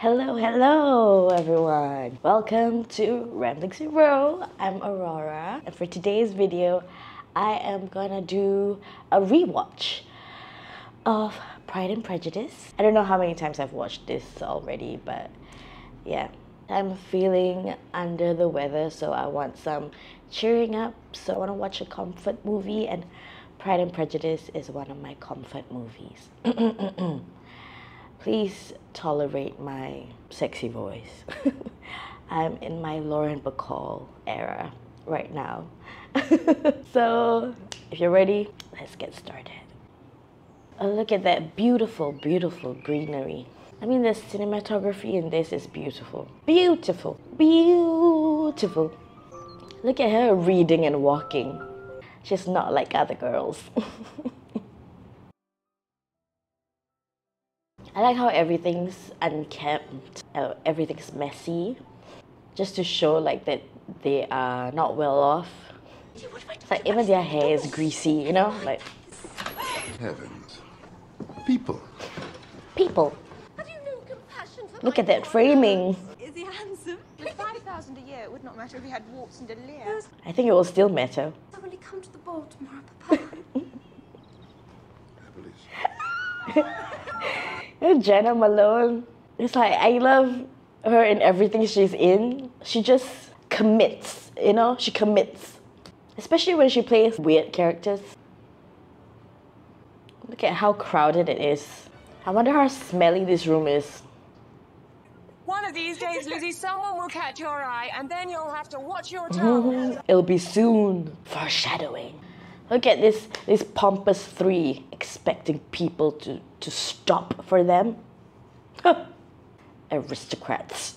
Hello everyone! Welcome to Ramblings in Row. I'm Aurora, and for today's video, I am gonna do a rewatch of Pride and Prejudice. I don't know how many times I've watched this already, but yeah. I'm feeling under the weather, so I want some cheering up. So I want to watch a comfort movie, and Pride and Prejudice is one of my comfort movies. Please tolerate my sexy voice. I'm in my Lauren Bacall era right now. So if you're ready, let's get started. Oh, look at that beautiful, beautiful greenery. I mean, the cinematography in this is beautiful. Beautiful, beautiful. Look at her reading and walking. She's not like other girls. I like how everything's unkempt, everything's messy, just to show like that they are not well off. It's like even their hair is greasy, you know? Like heavens. People. People. Have you no compassion for Look at that framing. Is he handsome? With 5,000 a year, it would not matter if he had warts and a leer. I think it will still matter. Will he come to the ball tomorrow, Papa? Jenna Malone. It's like, I love her in everything she's in. She just commits, you know? She commits. Especially when she plays weird characters. Look at how crowded it is. I wonder how smelly this room is. One of these days, Lizzie, someone will catch your eye, and then you'll have to watch your tongue. It'll be soon. Foreshadowing. Look at this pompous three expecting people to stop for them. Aristocrats.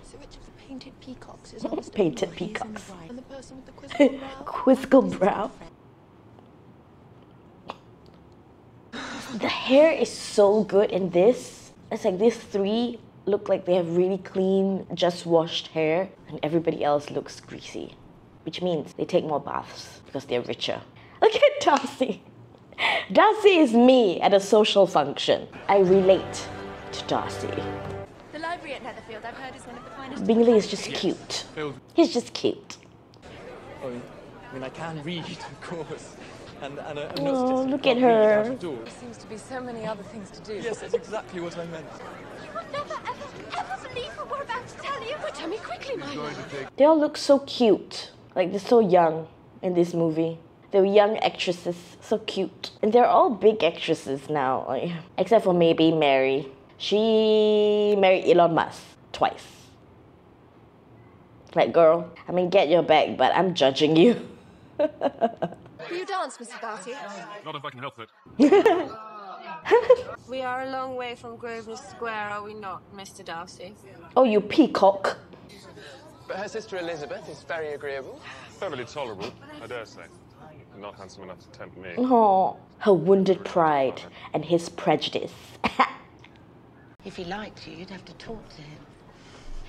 So which of the painted peacocks is on the Painted peacocks. And the person with the quizzical brow? Quizzical brow. The hair is so good in this. It's like these three look like they have really clean, just washed hair, and everybody else looks greasy. Which means they take more baths because they're richer. Look at Darcy. Darcy is me at a social function. I relate to Darcy. The library at Netherfield, I've heard, is one of the finest. Bingley is just cute. He's just cute. Oh, I mean, I can read, of course. And I'm not Oh, suggesting look I at can't read her. out of doors. There seems to be so many other things to do. Yes, that's exactly what I meant. You would never, ever believe what we're about to tell you. But tell me quickly, my love. They all look so cute. Like, they're so young in this movie. They're young actresses, so cute. And they're all big actresses now, like, except for maybe Mary. She married Elon Musk twice. Like, girl, I mean, get your back, but I'm judging you. Will you dance, Mr. Darcy? Not if I can help it. We are a long way from Grosvenor Square, are we not, Mr. Darcy? Oh, you peacock. But her sister Elizabeth is very agreeable. Perfectly tolerable, I dare say. And not handsome enough to tempt me. Oh, her wounded pride and his prejudice. If he liked you, you'd have to talk to him.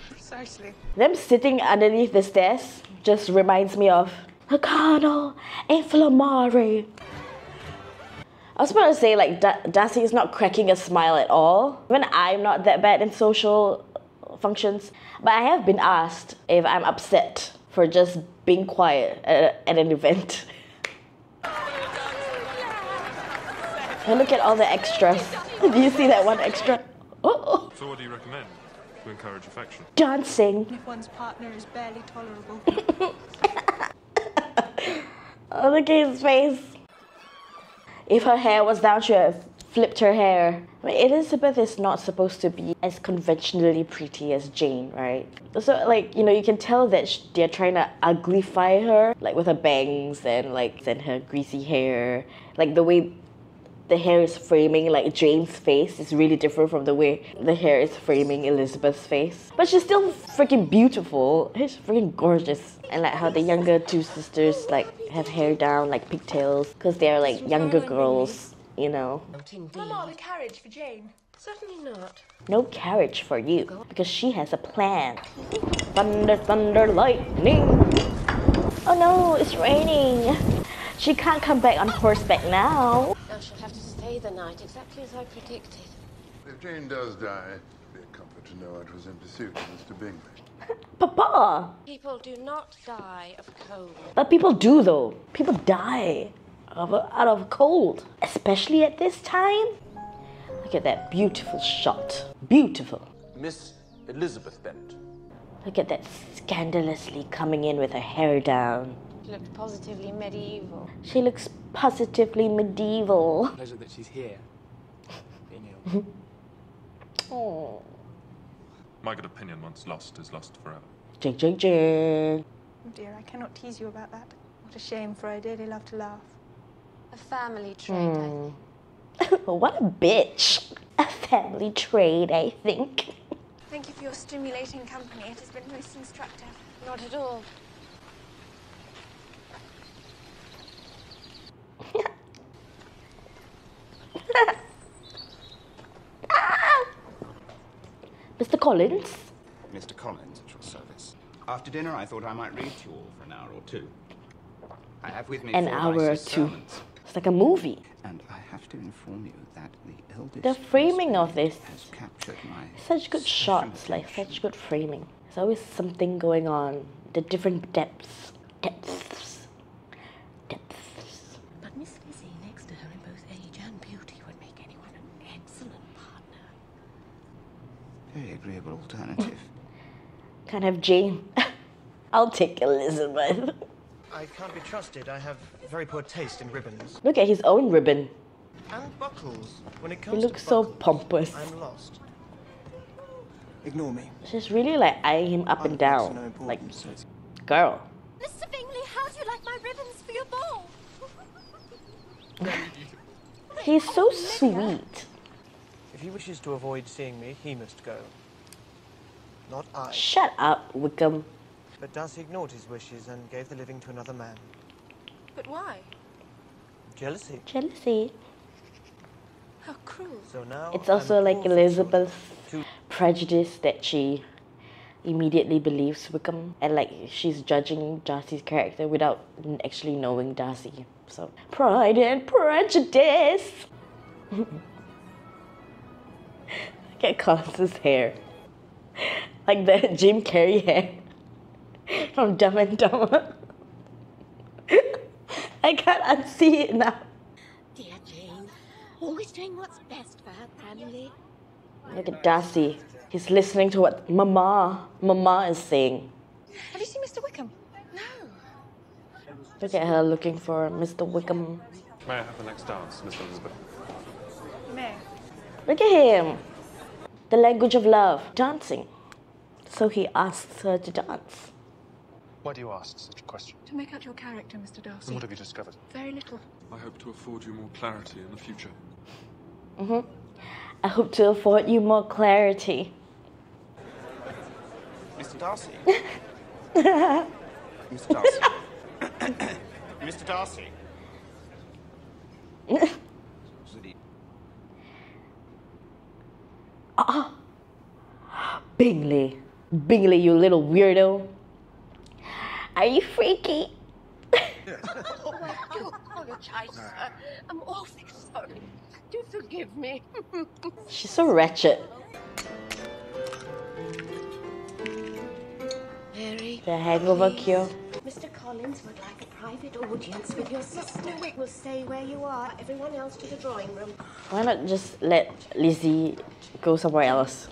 Precisely. Them sitting underneath the stairs just reminds me of the Colonel Inflammatory. I was about to say, like, Darcy is not cracking a smile at all. Even I'm not that bad in social functions. But I have been asked if I'm upset for just being quiet at an event. And look at all the extras. Do you see that one extra? Oh, So what do you recommend to encourage affection? dancing. If one's partner is barely tolerable. Oh, look at his face. If her hair was down, she would have flipped her hair. I mean, Elizabeth is not supposed to be as conventionally pretty as Jane, right? So, like, you know, you can tell that they're trying to uglify her, like with her bangs and her greasy hair. Like the way the hair is framing, like Jane's face is really different from the way the hair is framing Elizabeth's face. But she's still freaking beautiful. She's freaking gorgeous. And like how the younger two sisters like have hair down, like pigtails, because they're like younger girls, you know. Mama, the carriage for Jane. Certainly not. No carriage for you, because she has a plan. Thunder, thunder, lightning. Oh no, it's raining. She can't come back on horseback now. I shall have to stay the night, exactly as I predicted. If Jane does die, it'll be a comfort to know I was in pursuit of Mr. Bingley. Papa! People do not die of cold. But people do though. People die out of cold. Especially at this time. Look at that beautiful shot. Beautiful. Miss Elizabeth Bennet. Look at that scandalously coming in with her hair down. She looks positively medieval. She looks positively medieval. Pleasure that she's here. Being ill. Oh. My good opinion, once lost, is lost forever. Jing, jing, jing. Oh dear, I cannot tease you about that. What a shame, for I dearly love to laugh. A family trait, I think. What a bitch. A family trade, I think. Thank you for your stimulating company. It has been most instructive. Not at all. Mr. Collins? Mr. Collins, at your service. After dinner, I thought I might read to you all for an hour or two. I have with me An 4 hour or nicest two. sermons. It's like a movie. And I have to inform you that the eldest The framing of this, has captured my such good special shots, like attention. such good framing. There's always something going on. The different depths. Depths. Depths. But Miss Lizzie next to her in both age and beauty would make anyone an excellent partner. Very agreeable alternative. Can't have Jane. I'll take Elizabeth. I can't be trusted. I have very poor taste in ribbons. Look at his own ribbon. And buckles. When it He comes looks to so buckles, pompous. I'm lost. Ignore me. She's really like eyeing him up and down. Like, girl. Mr. Bingley, how do you like my ribbons for your ball? He's so sweet. If he wishes to avoid seeing me, he must go. Not I. Shut up, Wickham. But Darcy ignored his wishes and gave the living to another man. But why? Jealousy. Jealousy. How cruel. So now It's also I'm like forced Elizabeth's to- prejudice that she immediately believes Wickham, and like she's judging Darcy's character without actually knowing Darcy. So Pride and Prejudice. Look at Constance's hair, like the Jim Carrey hair from Dumb and Dumber. I can't unsee it now. Dear Jane, always doing what's best for her family. Look at Darcy. He's listening to what Mama is saying. Have you seen Mr. Wickham? No. Look at her looking for Mr. Wickham. May I have the next dance, Miss Elizabeth? May. Look at him. The language of love. Dancing. So he asks her to dance. Why do you ask such a question? To make out your character, Mr. Darcy. And what have you discovered? Very little. I hope to afford you more clarity in the future. I hope to afford you more clarity. Mr. Darcy. Mr. Darcy. Mr. Darcy. Bingley. Bingley, you little weirdo. Are you freaky? I do apologize, sir. I'm awfully sorry. Do forgive me. She's so wretched. Very. The hangover cure. Mr. Collins would like a private audience with your sister. We'll stay where you are. Everyone else to the drawing room. Why not just let Lizzie go somewhere else?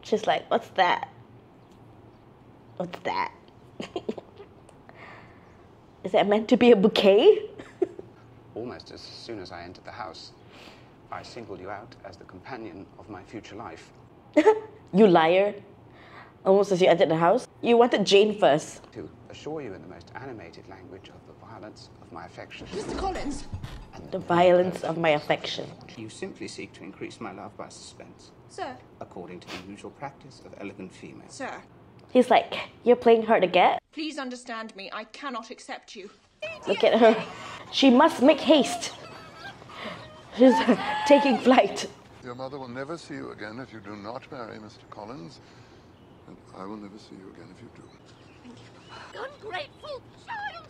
She's like, what's that? What's that? Is that meant to be a bouquet? Almost as soon as I entered the house, I singled you out as the companion of my future life. You liar. Almost as you entered the house. You wanted Jane first. To assure you in the most animated language of the violence of my affection. Mr. Collins. And The violence of my affection. You simply seek to increase my love by suspense, Sir. according to the usual practice of elegant females. Sir. He's like, you're playing hard to get? Please understand me. I cannot accept you. Look at her. She must make haste. She's taking flight. Your mother will never see you again if you do not marry Mr. Collins. And I will never see you again if you do. Ungrateful child!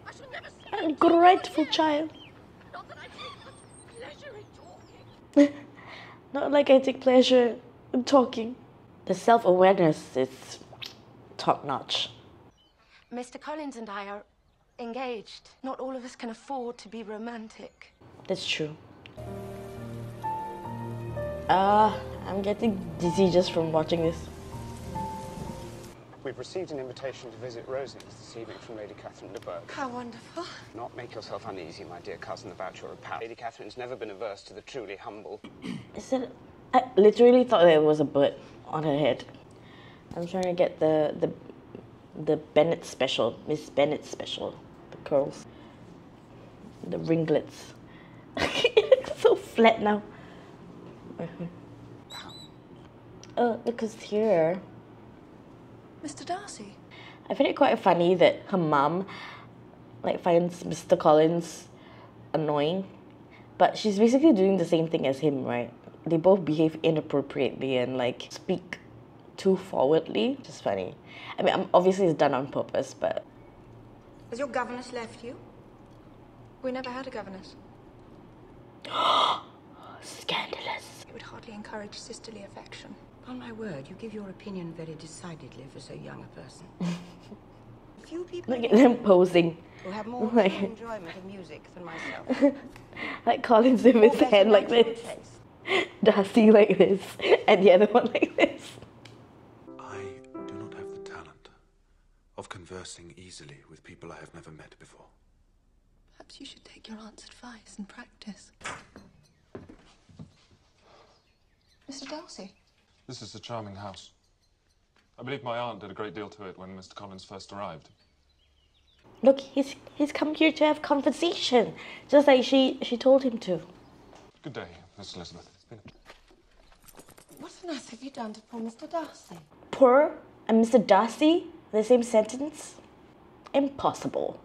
I shall never see Ungrateful child. Not that I take much pleasure in talking. Not like I take pleasure in talking. The self-awareness is top-notch. Mr. Collins and I are engaged. Not all of us can afford to be romantic. That's true. I'm getting dizzy just from watching this. We've received an invitation to visit Rosings this evening from Lady Catherine de Bourgh. How wonderful. Not make yourself uneasy, my dear cousin, about your apparel. Lady Catherine's never been averse to the truly humble. I literally thought there was a bird on her head. I'm trying to get the Bennett special, Miss Bennett special. The curls. The ringlets. It looks so flat now. Oh, because here. Mr. Darcy. I find it quite funny that her mum finds Mr. Collins annoying, but she's basically doing the same thing as him, right? They both behave inappropriately and speak too forwardly, which is funny. I mean, obviously it's done on purpose, but... Has your governess left you? We never had a governess. Scandalous. It would hardly encourage sisterly affection. On my word, you give your opinion very decidedly for so young a person. Few people Look at them posing. who have more enjoyment of music than myself. Like Collins with his hand like this, Darcy like this, and the other one like this. I do not have the talent of conversing easily with people I have never met before. Perhaps you should take your aunt's advice and practice. Mr. Darcy. This is a charming house. I believe my aunt did a great deal to it when Mr. Collins first arrived. Look, he's come here to have conversation, just like she told him to. Good day, Miss Elizabeth. It's been What on earth have you done to poor Mr. Darcy? Poor and Mr. Darcy, the same sentence? Impossible.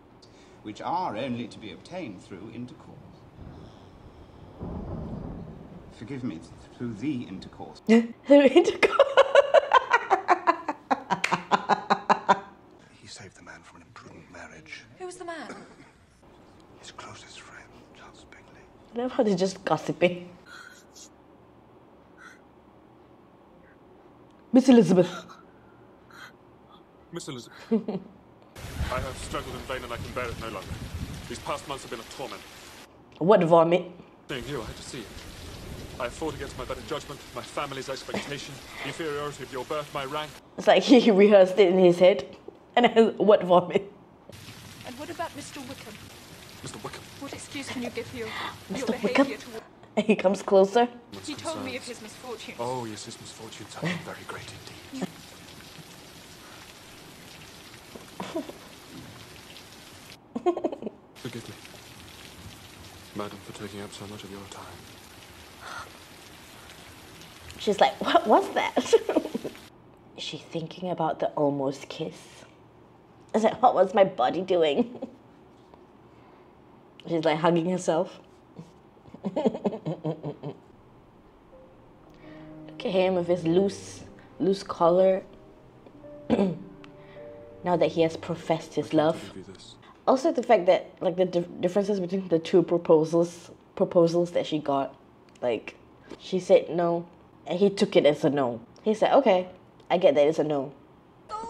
Which are only to be obtained through intercourse. Forgive me, through the intercourse. Through intercourse. He saved the man from an imprudent marriage. Who was the man? His closest friend, Charles Bingley. I love how they're just gossiping. Miss Elizabeth. Miss Elizabeth. I have struggled in vain and I can bear it no longer. These past months have been a torment. What vomit? Being you, I had to see you. I have fought against my better judgment, my family's expectation, the inferiority of your birth, my rank. It's like he rehearsed it in his head. And then, what vomit? And what about Mr. Wickham? Mr. Wickham. What excuse can you give for your Mr. Wickham? behaviour toward... And he comes closer. He told me of his misfortunes. Oh, yes, his misfortunes have been very great indeed. Forgive me, madam, for taking up so much of your time. She's like, what was that? Is she thinking about the almost kiss? Is like, what was my body doing? She's like hugging herself. Look at him with his loose collar. Now that he has professed his love. Also the fact that the differences between the two proposals that she got. Like, she said no, and he took it as a no. He said, okay, I get that it's a no.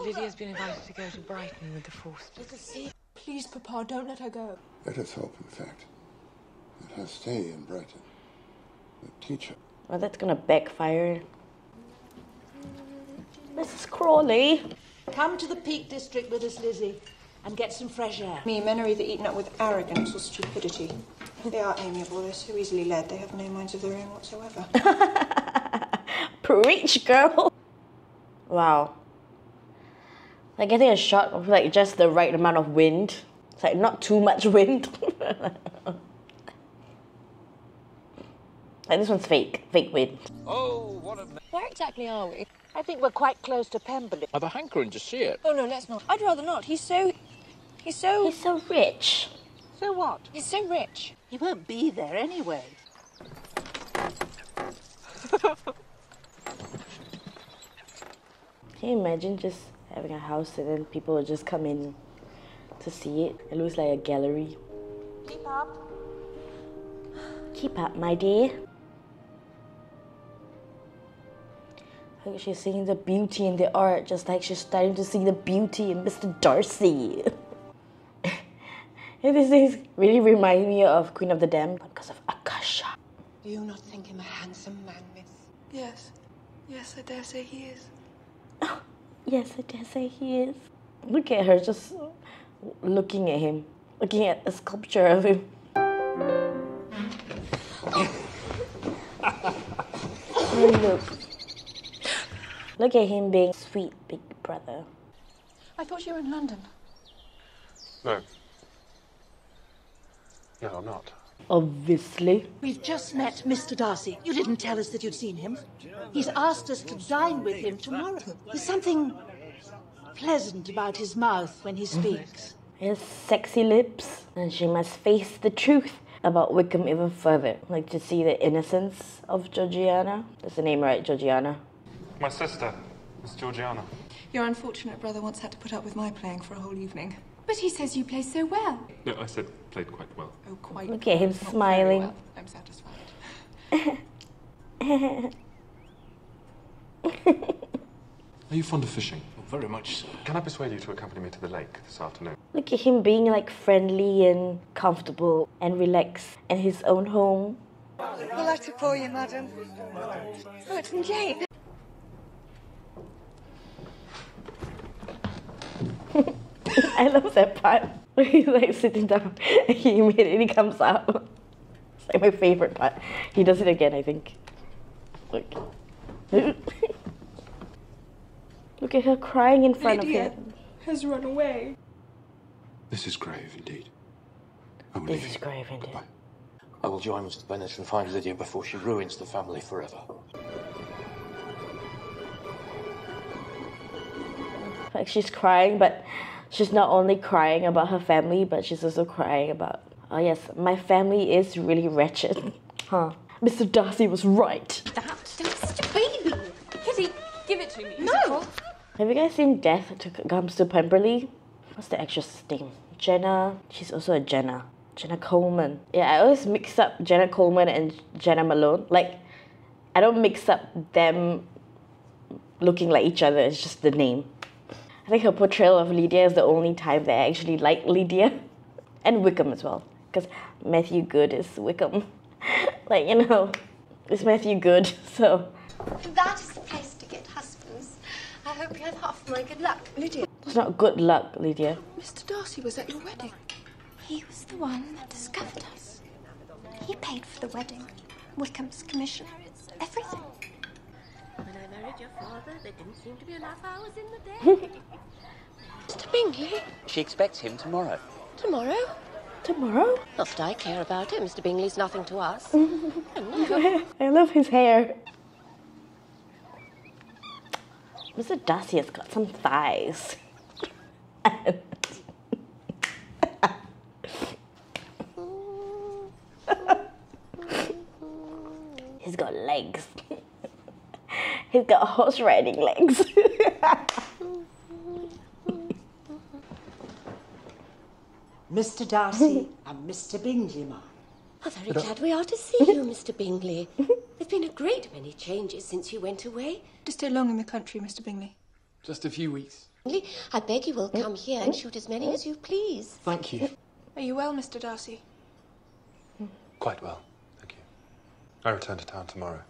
Lydia's been invited to go to Brighton with the Forsters. Please, Papa, don't let her go. Let us hope, in fact, that her stay in Brighton will teach her. Well, that's gonna backfire. Mrs. Crawley. Come to the Peak District with us, Lizzie, and get some fresh air. Men are either eaten up with arrogance or stupidity. They are amiable, they're so easily led, they have no minds of their own whatsoever. Preach, girl. Wow. Like getting a shot of just the right amount of wind. It's like not too much wind. Like this one's fake wind. Oh, what a... Where exactly are we? I think we're quite close to Pemberley. I have a hankering to see it. Oh, no, let's not. I'd rather not. He's so rich. So what? He's so rich. He won't be there anyway. Can you imagine just having a house and then people would just come in to see it? It looks like a gallery. Keep up. Keep up, my dear. Like she's seeing the beauty in the art, just like she's starting to see the beauty in Mr. Darcy. And these things really remind me of Queen of the Damned because of Akasha. Do you not think him a handsome man, miss? Yes. Yes, I dare say he is. Oh, yes, I dare say he is. Look at her just looking at him. Looking at a sculpture of him. And look at him being sweet big brother. I thought you were in London. No. No, I'm not. Obviously. We've just met Mr. Darcy. You didn't tell us that you'd seen him. He's asked us to dine with him tomorrow. There's something pleasant about his mouth when he speaks. His sexy lips. And she must face the truth about Wickham even further. Like to see the innocence of Georgiana. That's the name, right? Georgiana. My sister, Miss Georgiana. Your unfortunate brother once had to put up with my playing for a whole evening. But he says you play so well. No, I said played quite well. Oh, quite. Look at him Not smiling. very well. I'm satisfied. Are you fond of fishing? Oh, very much so. Can I persuade you to accompany me to the lake this afternoon? Look at him being like friendly and comfortable and relaxed in his own home. The letter for you, madam. Oh, it's from Jane. I love that part. He's like sitting down and he immediately comes out. It's like my favorite part. He does it again, I think. Look. Look at her crying in front Lydia of him. has run away. This is grave indeed. This is grave indeed. I will join Mr. Bennet and find Lydia before she ruins the family forever. Like she's crying, but she's not only crying about her family, but she's also crying about, oh yes, my family is really wretched. Huh. Mr. Darcy was right. That's just a baby. Kitty, give it to me. No! Have you guys seen Death Comes to Pemberley? What's the actress's name? Jenna. She's also a Jenna. Jenna Coleman. Yeah, I always mix up Jenna Coleman and Jenna Malone. Like, I don't mix up them looking like each other. It's just the name. I think her portrayal of Lydia is the only time that I actually like Lydia. And Wickham as well. Because Matthew Good is Wickham. Like, you know, it's Matthew Good, so... That is the place to get husbands. I hope you have half my good luck. Lydia. It's not good luck, Lydia. Mr. Darcy was at your wedding. He was the one that discovered us. He paid for the wedding. Wickham's commission. Everything. When I married your father, there didn't seem to be enough hours in the day. Mr. Bingley? She expects him tomorrow. Tomorrow? Tomorrow? Not that I care about it. Mr. Bingley's nothing to us. I love his hair. Mr. Darcy has got some thighs. He's got legs. He's got horse riding legs. Mr. Darcy and Mr. Bingley, ma'am. I'm very glad we are to see you, Mr. Bingley. There's been a great many changes since you went away. To stay long in the country, Mr. Bingley. Just a few weeks. Bingley, I beg you will come here and shoot as many as you please. Thank you. Are you well, Mr. Darcy? Quite well, thank you. I return to town tomorrow.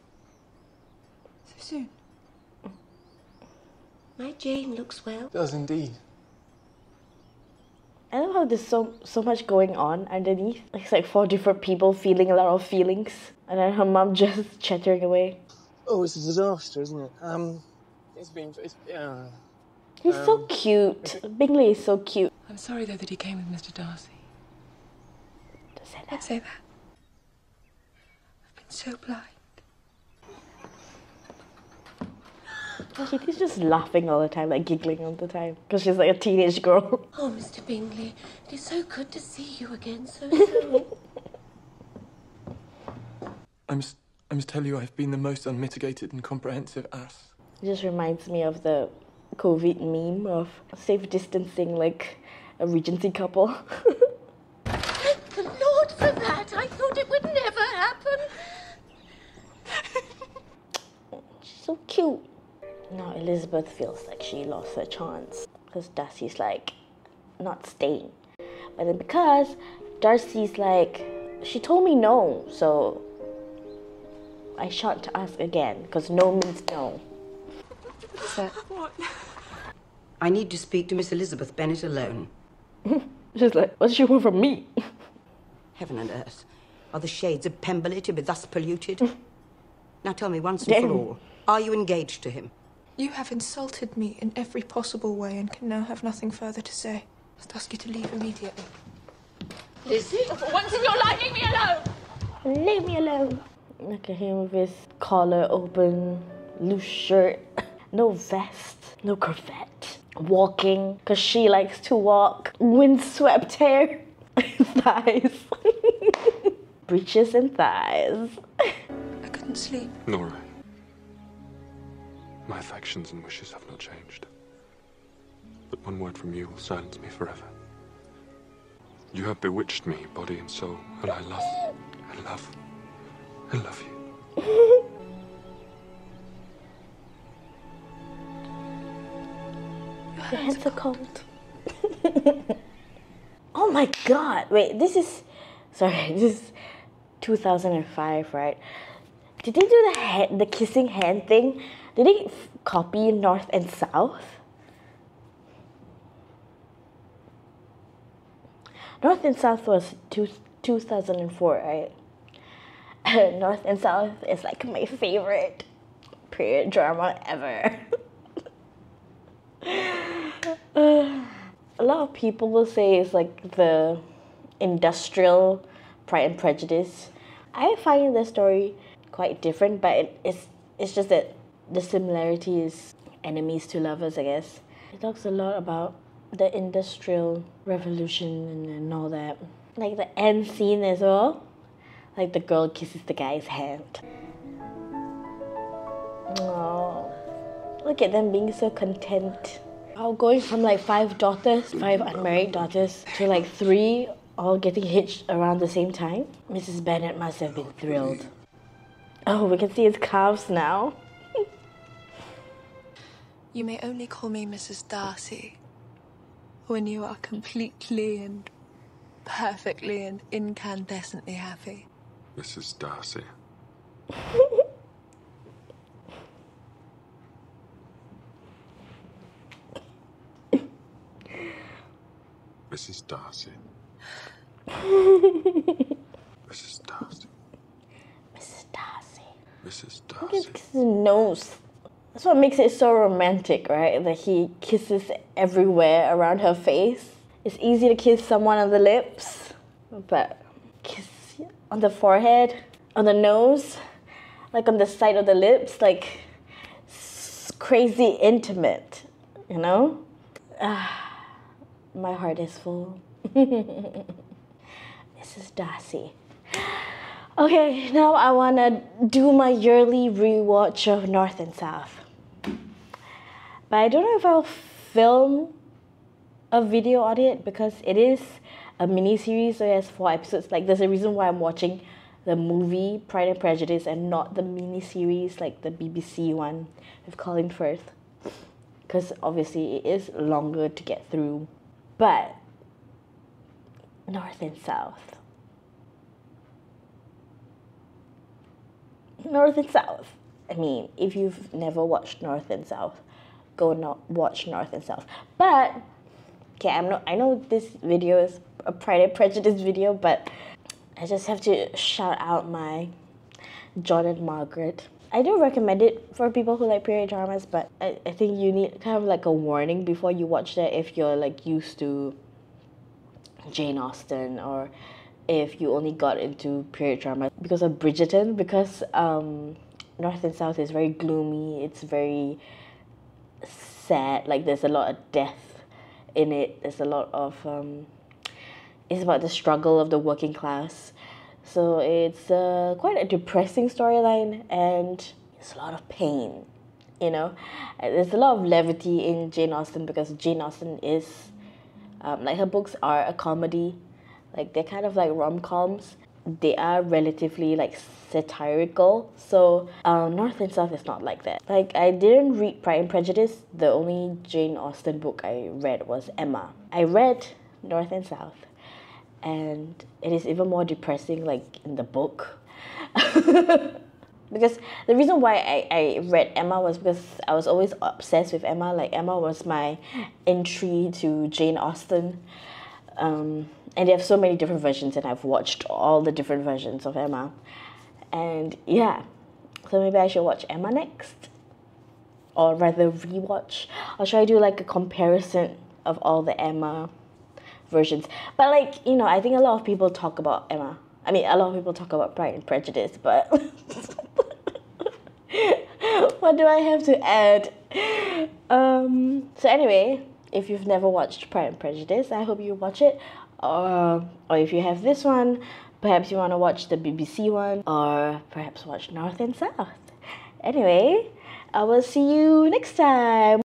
So soon? My Jane looks well. Does indeed. I love how there's so much going on underneath. It's like 4 different people feeling a lot of feelings. And then her mum just chattering away. Oh, it's a disaster, isn't it? He's so cute. Bingley is so cute. I'm sorry, though, that he came with Mr. Darcy. Don't say that. Don't say that. I've been so blind. Kitty's just laughing all the time, like giggling all the time. Because she's like a teenage girl. Oh, Mr. Bingley, it is so good to see you again so soon. I must tell you I've been the most unmitigated and comprehensive ass. It just reminds me of the COVID meme of safe distancing like a Regency couple. Thank the Lord for that. I thought it would never happen. She's so cute. Now Elizabeth feels like she lost her chance because Darcy's like not staying. But then because Darcy's like, she told me no, so I shan't ask again because no means no. Sir, I need to speak to Miss Elizabeth Bennet alone. She's like, what does she want from me? Heaven and earth. Are the shades of Pemberley to be thus polluted? Now tell me once and for all, are you engaged to him? You have insulted me in every possible way and can now have nothing further to say. I must ask you to leave immediately. Lizzie? For once in your life, leave me alone! Leave me alone. Look at him with his collar open, loose shirt, no vest, no cravat. Walking, because she likes to walk. Windswept hair. Thighs. Breeches and thighs. I couldn't sleep. Nora, my affections and wishes have not changed. But one word from you will silence me forever. You have bewitched me, body and soul, and I love you. Your hands are cold. Oh my god, wait, this is 2005, right? Did they do the kissing hand thing? Did they copy North and South? North and South was 2004, right? North and South is like my favorite period drama ever. A lot of people will say it's like the industrial Pride and Prejudice. I find the story quite different, but it's just that the similarity is enemies to lovers, I guess. It talks a lot about the industrial revolution and all that. Like the end scene as well. Like the girl kisses the guy's hand. Oh, look at them being so content. Going from like 5 unmarried daughters, to like 3 all getting hitched around the same time. Mrs. Bennet must have been thrilled. Oh, we can see his calves now. You may only call me Mrs. Darcy when you are completely and perfectly and incandescently happy. Mrs. Darcy. Mrs. Darcy. Mrs. Darcy. Mrs. Darcy. Mrs. Look at Darcy. his nose. That's what makes it so romantic, right? That he kisses everywhere around her face. It's easy to kiss someone on the lips, but kiss on the forehead, on the nose, like on the side of the lips, like crazy intimate, you know? My heart is full. Mrs. Darcy. Okay, now I want to do my yearly rewatch of North and South. But I don't know if I'll film a video on it because it is a mini-series, so it has 4 episodes. Like, there's a reason why I'm watching the movie Pride and Prejudice and not the mini-series, like the BBC one with Colin Firth. Because obviously it is longer to get through. But North and South. North and South. I mean, if you've never watched North and South, go watch North and South. But okay, I know this video is a Pride and Prejudice video, but I just have to shout out my John and Margaret. I do recommend it for people who like period dramas, but I think you need kind of like a warning before you watch that if you're like used to Jane Austen or if you only got into period drama because of Bridgerton, because North and South is very gloomy, it's very sad, like there's a lot of death in it, there's a lot of, it's about the struggle of the working class. So it's quite a depressing storyline and it's a lot of pain, you know. There's a lot of levity in Jane Austen because Jane Austen is, like her books are a comedy. Like they're kind of like rom-coms. they are relatively like satirical. So North and South is not like that. Like, I didn't read Pride and Prejudice. The only Jane Austen book I read was Emma. I read North and South, and it is even more depressing like in the book. Because the reason why I read Emma was because I was always obsessed with Emma. Like, Emma was my entry to Jane Austen. And they have so many different versions, and I've watched all the different versions of Emma. And yeah, so maybe I should watch Emma next. Or rather rewatch. Or should I do like a comparison of all the Emma versions? But like, you know, I think a lot of people talk about Emma. I mean, a lot of people talk about Pride and Prejudice, but what do I have to add? So anyway, if you've never watched Pride and Prejudice, I hope you watch it. Or if you have this one, perhaps you want to watch the BBC one, or perhaps watch North and South. Anyway, I will see you next time.